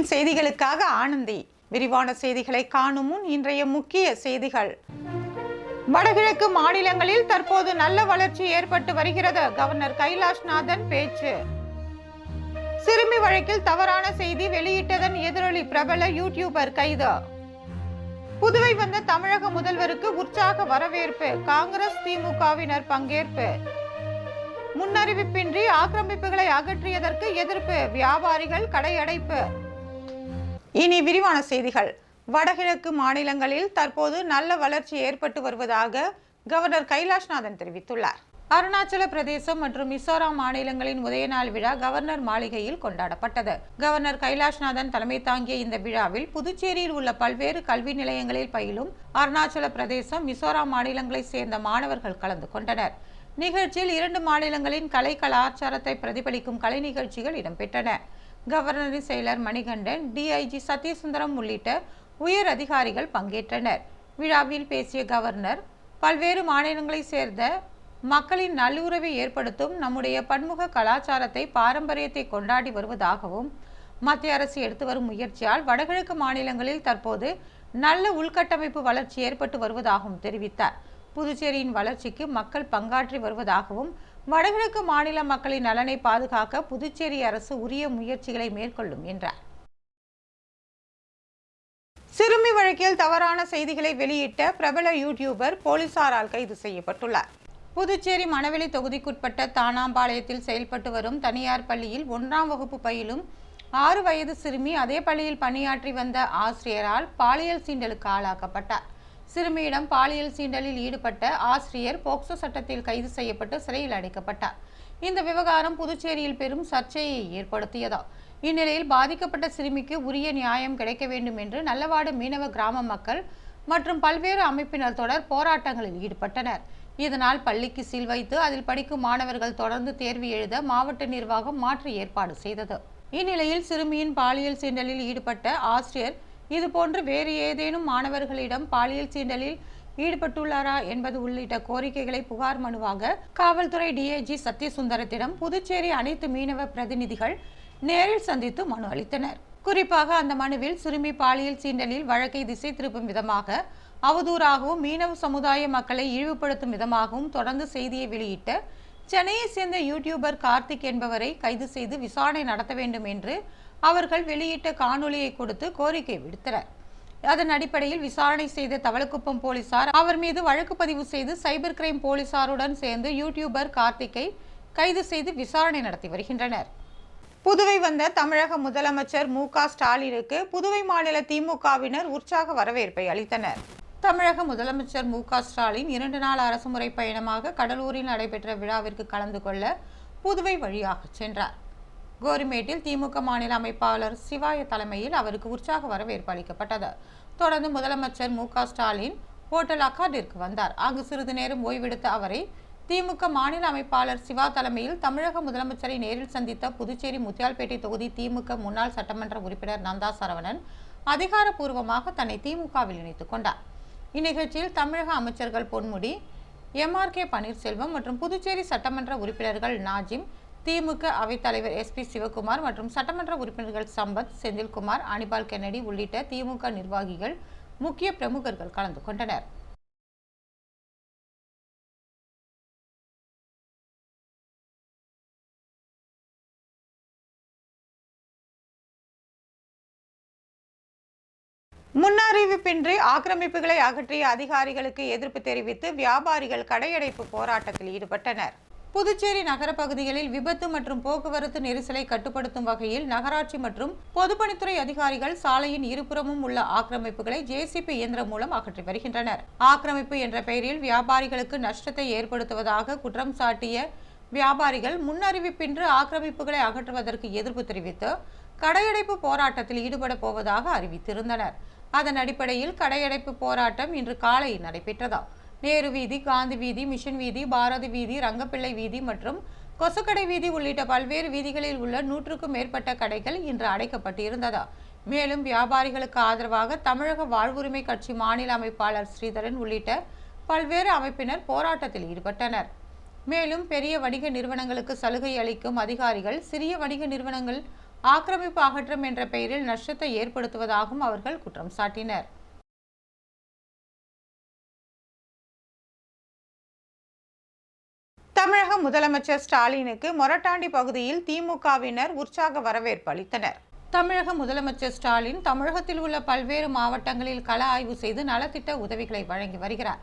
புதுச்சேரியின் செய்திகளுக்காக ஆனந்தி. விரிவான செய்திகளை காணும் முன் இன்றைய முக்கிய செய்திகள். வடகிழக்கு மாநிலங்களில் தற்போது நல்ல வளர்ச்சி ஏற்பட்டு வருகிறது. கவர்னர் கைலாஷ்நாதன் பேச்சு. சிறுமி வழக்கில் தவறான செய்தி வெளியிட்டதன் எதிரொலி பிரபல யூடியூபர் கைது. புதுவை வந்த தமிழக முதல்வருக்கு உற்சாக வரவேற்பு. காங்கிரஸ் திமுகவினர் பங்கேற்பு. முன்னறிவிப்பின்றி ஆக்கிரமிப்புகளை அகற்றியதற்கு எதிர்ப்பு. வியாபாரிகள் கடையடைப்பு. இனி விரிவான செய்திகள். வடகிழக்கு மாநிலங்களில் தற்போது நல்ல வளர்ச்சி ஏற்பட்டு வருவதாக கவர்னர் கைலாஷ்நாதன் தெரிவித்துள்ளார். அருணாச்சல பிரதேசம் மற்றும் மிசோராம் மாநிலங்களின் உதயநாள் விழா கவர்னர் மாளிகையில் கொண்டாடப்பட்டது. கவர்னர் கைலாஷ்நாதன் தலைமை தாங்கிய இந்த விழாவில் புதுச்சேரியில் உள்ள பல்வேறு கல்வி நிலையங்களில் பயிலும் அருணாச்சல பிரதேசம், மிசோராம் மாநிலங்களைச் சேர்ந்த மாணவர்கள் கலந்து கொண்டனர். நிகழ்ச்சியில் 2 மாநிலங்களின் கலை கலாச்சாரத்தை பிரதிபலிக்கும் கலை நிகழ்ச்சிகள் இடம்பெற்றன. கவர்னரின் செயலர் மணிகண்டன், டிஐஜி சத்யசுந்தரம் உள்ளிட்ட உயர் அதிகாரிகள் பங்கேற்றனர். விழாவில் பேசிய கவர்னர், பல்வேறு மாநிலங்களைச் சேர்ந்த மக்களின் நல்லுறவை ஏற்படுத்தும் நம்முடைய பன்முக கலாச்சாரத்தை, பாரம்பரியத்தை கொண்டாடி வருவதாகவும், மத்திய அரசு எடுத்து வரும் முயற்சியால் வடகிழக்கு மாநிலங்களில் தற்போது நல்ல உள்கட்டமைப்பு வளர்ச்சி ஏற்பட்டு வருவதாகவும் தெரிவித்தார். புதுச்சேரியின் வளர்ச்சிக்கு மக்கள் பங்காற்றி வருவதாகவும், வடகிழக்கு மாநில மக்களின் நலனை பாதுகாக்க புதுச்சேரி அரசு உரிய முயற்சிகளை மேற்கொள்ளும் என்றார். சிறுமி வழக்கில் தவறான செய்திகளை வெளியிட்ட பிரபல யூடியூபர் போலீசாரால் கைது செய்யப்பட்டுள்ளார். புதுச்சேரி மணவெளி தொகுதிக்குட்பட்ட தானாம்பாளையத்தில் செயல்பட்டு வரும் தனியார் பள்ளியில் 1ஆம் வகுப்பு பயிலும் 6 வயது சிறுமி அதே பள்ளியில் பணியாற்றி வந்த ஆசிரியரால் பாலியல் சீண்டலுக்கு ஆளாக்கப்பட்டார். சிறுமியிடம் பாலியல் சீண்டலில் ஈடுபட்ட ஆசிரியர் போக்சோ சட்டத்தில் கைது செய்யப்பட்டு சிறையில் அடைக்கப்பட்டார். இந்த விவகாரம் புதுச்சேரியில் பெரும் சர்ச்சையை ஏற்படுத்தியது. இந்நிலையில் பாதிக்கப்பட்ட சிறுமிக்கு உரிய நியாயம் கிடைக்க வேண்டும் என்று நல்லவாடு மீனவ கிராம மக்கள் மற்றும் பல்வேறு அமைப்பினர் தொடர் போராட்டங்களில் ஈடுபட்டனர். இதனால் பள்ளிக்கு சீல் வைத்து அதில் படிக்கும் மாணவர்கள் தொடர்ந்து தேர்வு எழுத மாவட்ட நிர்வாகம் மாற்று ஏற்பாடு செய்தது. இந்நிலையில் சிறுமியின் பாலியல் சீண்டலில் ஈடுபட்ட ஆசிரியர் இதுபோன்று வேறு ஏதேனும் மாணவர்களிடம் பாலியல் சீண்டலில் ஈடுபட்டுள்ளாரா என்பது உள்ளிட்ட கோரிக்கைகளை புகார் மனுவாக காவல்துறை டிஐஜி சத்யசுந்தரத்திடம் புதுச்சேரி அனைத்து மீனவ பிரதிநிதிகள் நேரில் சந்தித்து மனு அளித்தனர். குறிப்பாக அந்த மனுவில் சிறுமி பாலியல் சீண்டலில் வழக்கை திசை திருப்பும் விதமாக, அவதூறாகவும் மீனவ சமுதாய மக்களை இழிவுபடுத்தும் விதமாகவும் தொடர்ந்து செய்தியை வெளியிட்ட சென்னையை சேர்ந்த யூடியூபர் கார்த்திக் என்பவரை கைது செய்து விசாரணை நடத்த வேண்டும் என்று அவர்கள் வெளியிட்ட காணொலியை கொடுத்து கோரிக்கை விடுத்தனர். அதன் அடிப்படையில் விசாரணை செய்த தவளக்குப்பம் போலீசார் அவர் மீது வழக்கு பதிவு செய்து சைபர் கிரைம் போலீசாருடன் சேர்ந்து யூடியூபர் கார்த்திக்கை கைது செய்து விசாரணை நடத்தி வருகின்றனர். புதுவை வந்த தமிழக முதலமைச்சர் மு.க. ஸ்டாலினுக்கு புதுவை மாநில திமுகவினர் உற்சாக வரவேற்பை அளித்தனர். தமிழக முதலமைச்சர் மு.க. ஸ்டாலின் 2 நாள் அரசுமுறை பயணமாக கடலூரில் நடைபெற்ற விழாவிற்கு கலந்து கொள்ள புதுவை வழியாக சென்றார். கோரிமேட்டில் திமுக மாநில அமைப்பாளர் சிவாய தலைமையில் அவருக்கு உற்சாக வரவேற்பு அளிக்கப்பட்டது. தொடர்ந்து முதலமைச்சர் மு.க. ஸ்டாலின் ஹோட்டல் அக்கார்டிற்கு வந்தார். அங்கு சிறிது நேரம் ஓய்வெடுத்த அவரை திமுக மாநில அமைப்பாளர் சிவா தலைமையில் தமிழக முதலமைச்சரை நேரில் சந்தித்த புதுச்சேரி முத்தியால்பேட்டை தொகுதி திமுக முன்னாள் சட்டமன்ற உறுப்பினர் நந்தா சரவணன் அதிகாரப்பூர்வமாக தன்னை திமுகவில் இணைத்துக் கொண்டார். இந்நிகழ்ச்சியில் தமிழக அமைச்சர்கள் பொன்முடி, எம்.ஆர்.கே. பன்னீர்செல்வம் மற்றும் புதுச்சேரி சட்டமன்ற உறுப்பினர்கள் நாஜிம், திமுக அவைத்தலைவர் எஸ்.பி. சிவகுமார் மற்றும் சட்டமன்ற உறுப்பினர்கள் சம்பத், செந்தில்குமார், அனிபால் கென்னடி உள்ளிட்ட திமுக நிர்வாகிகள், முக்கிய பிரமுகர்கள் கலந்து கொண்டனர். முன்னறிவிப்பின்றி ஆக்கிரமிப்புகளை அகற்றிய அதிகாரிகளுக்கு எதிர்ப்பு தெரிவித்து வியாபாரிகள் கடையடைப்பு போராட்டத்தில் ஈடுபட்டனர். புதுச்சேரி நகர பகுதிகளில் விபத்து மற்றும் போக்குவரத்து நெரிசலை கட்டுப்படுத்தும் வகையில் நகராட்சி மற்றும் பொதுப்பணித்துறை அதிகாரிகள் சாலையின் இருபுறமும் உள்ள ஆக்கிரமிப்புகளை ஜேசிபி இயந்திரம் மூலம் அகற்றி வருகின்றனர். ஆக்கிரமிப்பு என்ற பெயரில் வியாபாரிகளுக்கு நஷ்டத்தை ஏற்படுத்துவதாக குற்றம் சாட்டிய வியாபாரிகள் முன்னறிவிப்பின்றி ஆக்கிரமிப்புகளை அகற்றுவதற்கு எதிர்ப்பு தெரிவித்து கடையடைப்பு போராட்டத்தில் ஈடுபட போவதாக அறிவித்திருந்தனர். அதன் அடிப்படையில் கடையடைப்பு போராட்டம் இன்று காலை நடைபெற்றது. நேரு வீதி, காந்தி வீதி, மிஷன் வீதி, பாரதி வீதி, ரங்கப்பிள்ளை வீதி மற்றும் கொசுக்கடை வீதி உள்ளிட்ட பல்வேறு வீதிகளில் உள்ள 100க்கும் மேற்பட்ட கடைகள் இன்று அடைக்கப்பட்டிருந்தது. மேலும் வியாபாரிகளுக்கு ஆதரவாக தமிழக வாழ்வுரிமை கட்சி மாநில அமைப்பாளர் ஸ்ரீதரன் உள்ளிட்ட பல்வேறு அமைப்பினர் போராட்டத்தில் ஈடுபட்டனர். மேலும் பெரிய வணிக நிறுவனங்களுக்கு சலுகை அளிக்கும் அதிகாரிகள் சிறிய வணிக நிறுவனங்கள் ஆக்கிரமிப்பு அகற்றம் என்ற பெயரில் நஷ்டத்தை ஏற்படுத்துவதாகவும் அவர்கள் குற்றம் சாட்டினர். தமிழக முதலமைச்சர் ஸ்டாலினுக்கு மொரட்டாண்டி பகுதியில் திமுகவினர் உற்சாக வரவேற்பு அளித்தனர். தமிழக முதலமைச்சர் ஸ்டாலின் தமிழகத்தில் உள்ள பல்வேறு மாவட்டங்களில் கள ஆய்வு செய்து நலத்திட்ட உதவிகளை வழங்கி வருகிறார்.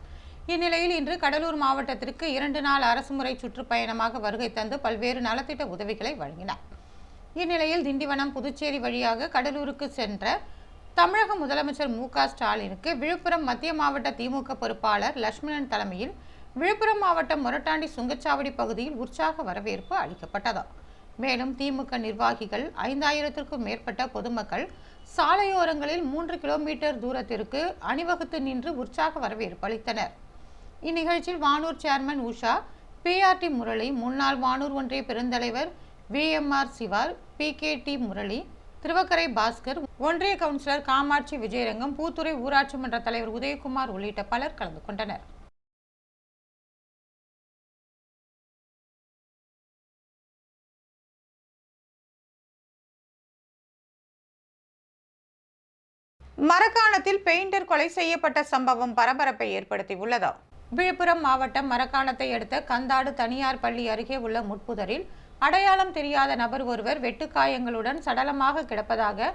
இந்நிலையில் இன்று கடலூர் மாவட்டத்திற்கு 2 நாள் அரசுமுறை சுற்றுப்பயணமாக வருகை தந்து பல்வேறு நலத்திட்ட உதவிகளை வழங்கினார். இந்நிலையில் திண்டிவனம் புதுச்சேரி வழியாக கடலூருக்கு சென்ற தமிழக முதலமைச்சர் மு.க. ஸ்டாலினுக்கு விழுப்புரம் மத்திய மாவட்ட திமுக பொறுப்பாளர் லட்சுமணன் தலைமையில் விழுப்புரம் மாவட்டம் மொரட்டாண்டி சுங்கச்சாவடி பகுதியில் உற்சாக வரவேற்பு அளிக்கப்பட்டது. மேலும் திமுக நிர்வாகிகள் 5000த்திற்கும் மேற்பட்ட பொதுமக்கள் சாலையோரங்களில் 3 கிலோமீட்டர் தூரத்திற்கு அணிவகுத்து நின்று உற்சாக வரவேற்பு அளித்தனர். இந்நிகழ்ச்சியில் வானூர் சேர்மன் உஷா, PRT முரளி, முன்னாள் வானூர் ஒன்றிய பெருந்தலைவர் VMR சிவா, PKT முரளி, திருவக்கரை பாஸ்கர், ஒன்றிய கவுன்சிலர் காமாட்சி விஜயரங்கம், பூத்துறை ஊராட்சி மன்ற தலைவர் உதயகுமார் உள்ளிட்ட பலர் கலந்து கொண்டனர். மரக்காணத்தில் பெயிண்டர் கொலை செய்யப்பட்ட சம்பவம் பரபரப்பை ஏற்படுத்தியுள்ளது. விழுப்புரம் மாவட்டம் மரக்காணத்தை அடுத்த கந்தாடு தனியார் பள்ளி அருகே உள்ள முட்புதரில் அடையாளம் தெரியாத நபர் ஒருவர் வெட்டுக்காயங்களுடன் சடலமாக கிடப்பதாக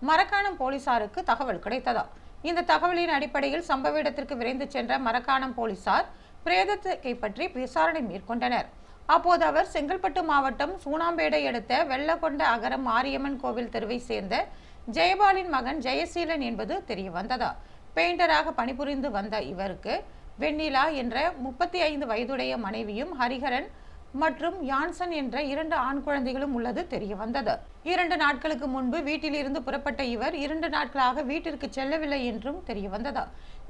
மரக்காணம் போலீசாருக்கு தகவல் கிடைத்தது. இந்த தகவலின் அடிப்படையில் சம்பவ இடத்திற்கு விரைந்து சென்ற மரக்காணம் போலீசார் பிரேதத்தை கைப்பற்றி விசாரணை மேற்கொண்டனர். அப்போது அவர் செங்கல்பட்டு மாவட்டம் சூனாம்பேடை அடுத்த வெள்ளக்கொண்ட அகரம் மாரியம்மன் கோவில் தெருவை சேர்ந்த ஜெயபாலின் மகன் ஜெயசீலன் என்பது தெரிய வந்தது. பெயிண்டராக பணிபுரிந்து வந்த இவருக்கு வெண்ணிலா என்ற 35 வயதுடைய மனைவியும் ஹரிஹரன் மற்றும் யான்சன் என்ற 2 ஆண் குழந்தைகளும் உள்ளது தெரிய வந்தது. 2 நாட்களுக்கு முன்பு வீட்டிலிருந்து புறப்பட்ட இவர் 2 நாட்களாக வீட்டிற்கு செல்லவில்லை என்றும் தெரிய வந்தது.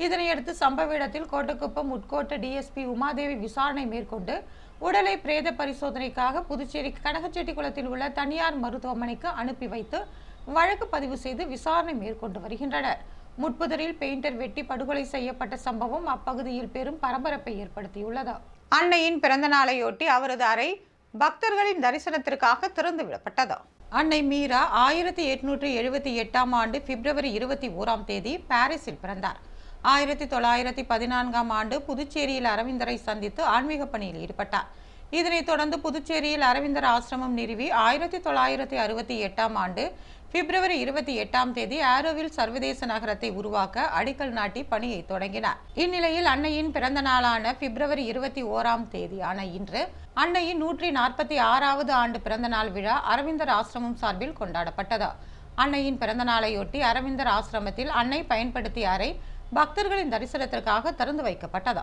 இதனையடுத்து சம்பவ இடத்தில் கோட்டக்குப்பம் உட்கோட்ட DSP உமாதேவி விசாரணை மேற்கொண்டு உடலை பிரேத பரிசோதனைக்காக புதுச்சேரி கனகச்செட்டிக்குளத்தில் உள்ள தனியார் மருத்துவமனைக்கு அனுப்பி வைத்து வழக்கு பதிவு செய்து விசாரணை மேற்கொண்டு வருகின்றனர். முட்புதரில் பெயிண்டர் வெட்டி படுகொலை செய்யப்பட்ட சம்பவம் அப்பகுதியில் பெரும் பரபரப்பை ஏற்படுத்தியுள்ளது. அன்னையின் பிறந்த நாளையொட்டி அவரது அறை பக்தர்களின் தரிசனத்திற்காக திறந்து விடப்பட்டது. அன்னை மீரா 1878ஆம் ஆண்டு பிப்ரவரி 21ஆம் தேதி பாரிஸில் பிறந்தார். 1914ஆம் ஆண்டு புதுச்சேரியில் அரவிந்தரை சந்தித்து ஆன்மீக பணியில் ஈடுபட்டார். இதனைத் தொடர்ந்து புதுச்சேரியில் அரவிந்தர் ஆசிரமம் நிறுவி 1968ஆம் ஆண்டு பிப்ரவரி 28ஆம் தேதி ஆரோவில் சர்வதேச நகரத்தை உருவாக்க அடிக்கல் நாட்டி பணியை தொடங்கினார். இந்நிலையில் அன்னையின் பிறந்த நாளான பிப்ரவரி 21ஆம் தேதியான இன்று அன்னையின் 146வது ஆண்டு பிறந்த நாள் விழா அரவிந்தர் ஆசிரமம் சார்பில் கொண்டாடப்பட்டது. அன்னையின் பிறந்த நாளையொட்டி அரவிந்தர் ஆசிரமத்தில் அன்னை பயன்படுத்திய அறை பக்தர்களின் தரிசனத்திற்காக திறந்து வைக்கப்பட்டது.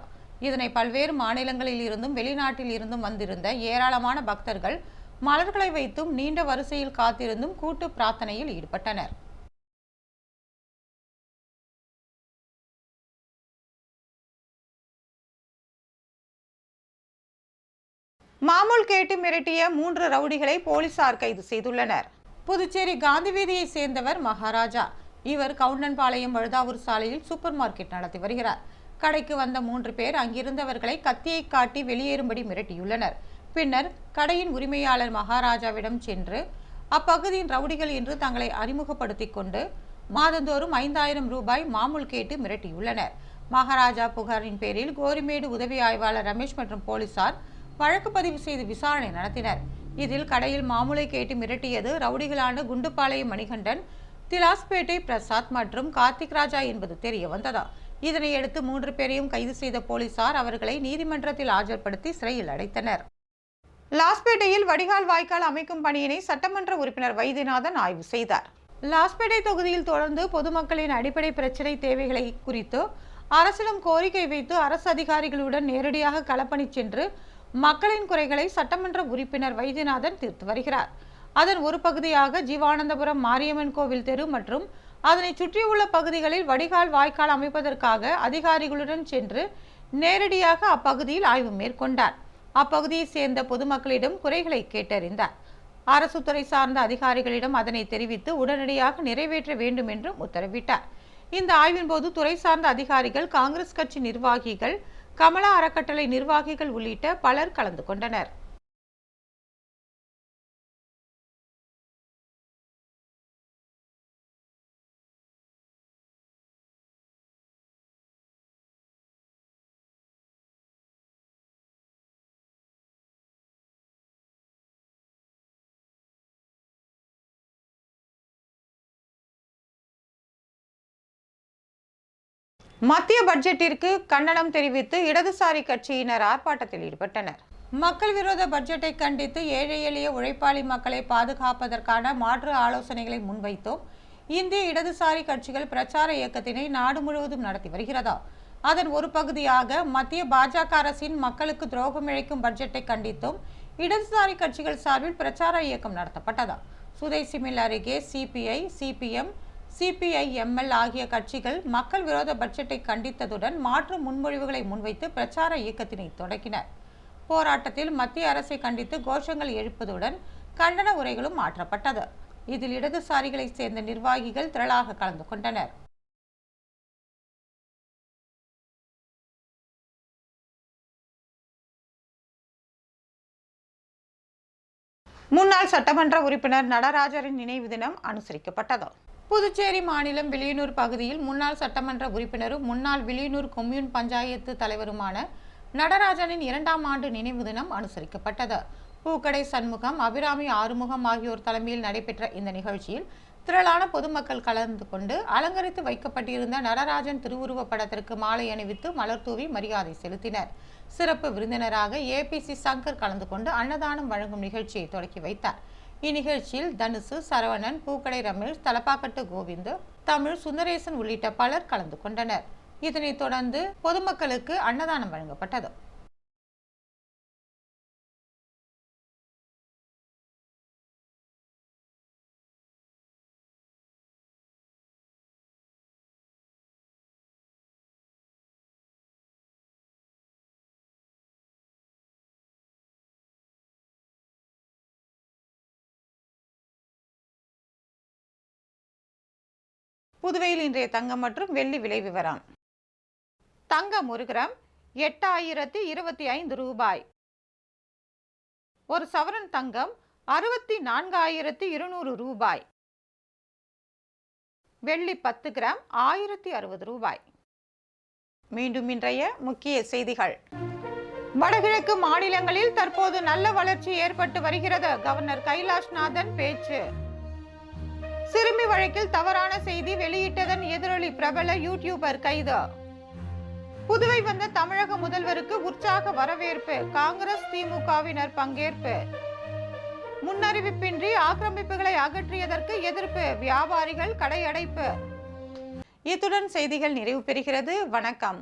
இதனை பல்வேறு மாநிலங்களில் இருந்தும் வெளிநாட்டில் இருந்தும் வந்திருந்த ஏராளமான பக்தர்கள் மலர்களை வைத்தும் நீண்ட வரிசையில் காத்திருந்தும் கூட்டு பிரார்த்தனையில் ஈடுபட்டனர். மாமூல் கேட்டு மிரட்டிய 3 ரவுடிகளை போலீசார் கைது செய்துள்ளனர். புதுச்சேரி காந்தி வீதியை சேர்ந்தவர் மகாராஜா. இவர் கவுண்டன்பாளையம் வழுதாவூர் சாலையில் சூப்பர் மார்க்கெட் நடத்தி வருகிறார். கடைக்கு வந்த 3 பேர் அங்கிருந்தவர்களை கத்தியை காட்டி வெளியேறும்படி மிரட்டியுள்ளனர். பின்னர் கடையின் உரிமையாளர் மகாராஜாவிடம் சென்று அப்பகுதியின் ரவுடிகள் என்று தங்களை அறிமுகப்படுத்திக் கொண்டு மாதந்தோறும் 5000 ரூபாய் மாமூல் கேட்டு மிரட்டியுள்ளனர். மகாராஜா புகாரின் பேரில் கோரிமேடு உதவி ஆய்வாளர் ரமேஷ் மற்றும் போலீசார் வழக்கு பதிவு செய்து விசாரணை நடத்தினர். இதில் கடையில் மாமூலை கேட்டு மிரட்டியது ரவுடிகளான குண்டுபாளையம் மணிகண்டன், திலாஸ்பேட்டை பிரசாத் மற்றும் கார்த்திக் ராஜா என்பது தெரிய வந்தது. இதனையடுத்து 3 பேரையும் கைது செய்த போலீசார் அவர்களை நீதிமன்றத்தில் ஆஜர்படுத்தி சிறையில் அடைத்தனர். லாஸ்பேட்டையில் வடிகால் வாய்க்கால் அமைக்கும் பணியினை சட்டமன்ற உறுப்பினர் வைத்தியநாதன் ஆய்வு செய்தார். லாஸ்பேட்டை தொகுதியில் தொடர்ந்து பொதுமக்களின் அடிப்படை பிரச்சினை தேவைகளை குறித்து அரசிடம் கோரிக்கை வைத்து அரசு அதிகாரிகளுடன் நேரடியாக களப்பணி சென்று மக்களின் குறைகளை சட்டமன்ற உறுப்பினர் வைத்தியநாதன் தீர்த்து வருகிறார். அதன் ஒரு பகுதியாக ஜீவானந்தபுரம் மாரியம்மன் கோவில் தெரு மற்றும் அதனை சுற்றியுள்ள பகுதிகளில் வடிகால் வாய்க்கால் அமைப்பதற்காக அதிகாரிகளுடன் சென்று நேரடியாக அப்பகுதியில் ஆய்வு மேற்கொண்டார். அப்பகுதியை சேர்ந்த பொதுமக்களிடம் குறைகளை கேட்டறிந்தார். அரசு துறை சார்ந்த அதிகாரிகளிடம் அதனை தெரிவித்து உடனடியாக நிறைவேற்ற வேண்டும் என்றும் உத்தரவிட்டார். இந்த ஆய்வின் போது துறை சார்ந்த அதிகாரிகள், காங்கிரஸ் கட்சி நிர்வாகிகள், கமலா அறக்கட்டளை நிர்வாகிகள் உள்ளிட்ட பலர் கலந்து கொண்டனர். மத்திய பட்ஜெட்டிற்கு கண்டனம் தெரிவித்து இடதுசாரி கட்சியினர் ஆர்ப்பாட்டத்தில் ஈடுபட்டனர். மக்கள் விரோத பட்ஜெட்டை கண்டித்து ஏழை எளிய உழைப்பாளி மக்களை பாதுகாப்பதற்கான மாற்று ஆலோசனைகளை முன்வைத்தோம். இந்திய இடதுசாரி கட்சிகள் பிரச்சார இயக்கத்தினை நாடு முழுவதும் நடத்தி வருகிறதா? அதன் ஒரு பகுதியாக மத்திய பாஜக அரசின் மக்களுக்கு துரோகம் இழைக்கும் பட்ஜெட்டை கண்டித்தும் இடதுசாரி கட்சிகள் சார்பில் பிரச்சார இயக்கம் நடத்தப்பட்டதா? சுதேசி மில் அருகே சிபிஐ, சிபிஎம், சிபிஐஎம்எல் ஆகிய கட்சிகள் மக்கள் விரோத பட்ஜெட்டை கண்டித்ததுடன் மாற்று முன்மொழிவுகளை முன்வைத்து பிரச்சார இயக்கத்தினை தொடங்கினர். போராட்டத்தில் மத்திய அரசை கண்டித்து கோஷங்கள் எழுப்பதுடன் கண்டன உரைகளும் மாற்றப்பட்டது. இதில் இடதுசாரிகளை சேர்ந்த நிர்வாகிகள் திரளாக கலந்து கொண்டனர். முன்னாள் சட்டமன்ற உறுப்பினர் நடராஜரின் நினைவு தினம் அனுசரிக்கப்பட்டது. புதுச்சேரி மாநிலம் வில்லியனூர் பகுதியில் முன்னாள் சட்டமன்ற உறுப்பினரும் முன்னாள் வில்லியனூர் கொம்யூன் பஞ்சாயத்து தலைவருமான நடராஜனின் 2ஆம் ஆண்டு நினைவு தினம் அனுசரிக்கப்பட்டது. பூக்கடை சண்முகம், அபிராமி ஆறுமுகம் ஆகியோர் தலைமையில் நடைபெற்ற இந்த நிகழ்ச்சியில் திரளான பொதுமக்கள் கலந்து கொண்டு அலங்கரித்து வைக்கப்பட்டிருந்த நடராஜன் திருவுருவப் படத்திற்கு மாலை அணிவித்து மலர் தூவி மரியாதை செலுத்தினர். சிறப்பு விருந்தினராக ஏபிசி சங்கர் கலந்து கொண்டு அன்னதானம் வழங்கும் நிகழ்ச்சியை தொடக்கி வைத்தார். இந்நிகழ்ச்சியில் தனுசு, சரவணன், பூக்கடை ரமேஷ், தலப்பாக்கட்டு கோவிந்து, தமிழ், சுந்தரேசன் உள்ளிட்ட பலர் கலந்து கொண்டனர். இதனைத் தொடர்ந்து பொதுமக்களுக்கு அன்னதானம் வழங்கப்பட்டது. புதுவையில் இன்றைய தங்கம் மற்றும் வெள்ளி விலை விவரம். தங்கம் 1 கிராம் 8025 ரூபாய். ஒரு சவரன் தங்கம் 64,200 ரூபாய். வெள்ளி 10 கிராம் 1060 ரூபாய். மீண்டும் இன்றைய முக்கிய செய்திகள். வடகிழக்கு மாநிலங்களில் தற்போது நல்ல வளர்ச்சி ஏற்பட்டு வருகிறது. கவர்னர் கைலாஷ்நாதன் பேச்சு. சிறுமி வழக்கில் தவறான செய்தி வெளியிட்டதன் எதிரொலி பிரபல யூடியூபர் கைது. புதுவை வந்த தமிழக முதல்வருக்கு உற்சாக வரவேற்பு. காங்கிரஸ், திமுகவினர் பங்கேற்பு. முன்னறிவிப்பின்றி ஆக்கிரமிப்புகளை அகற்றியதற்கு எதிர்ப்பு. வியாபாரிகள் கடை அடைப்பு. இத்துடன் செய்திகள் நிறைவு பெறுகிறது. வணக்கம்.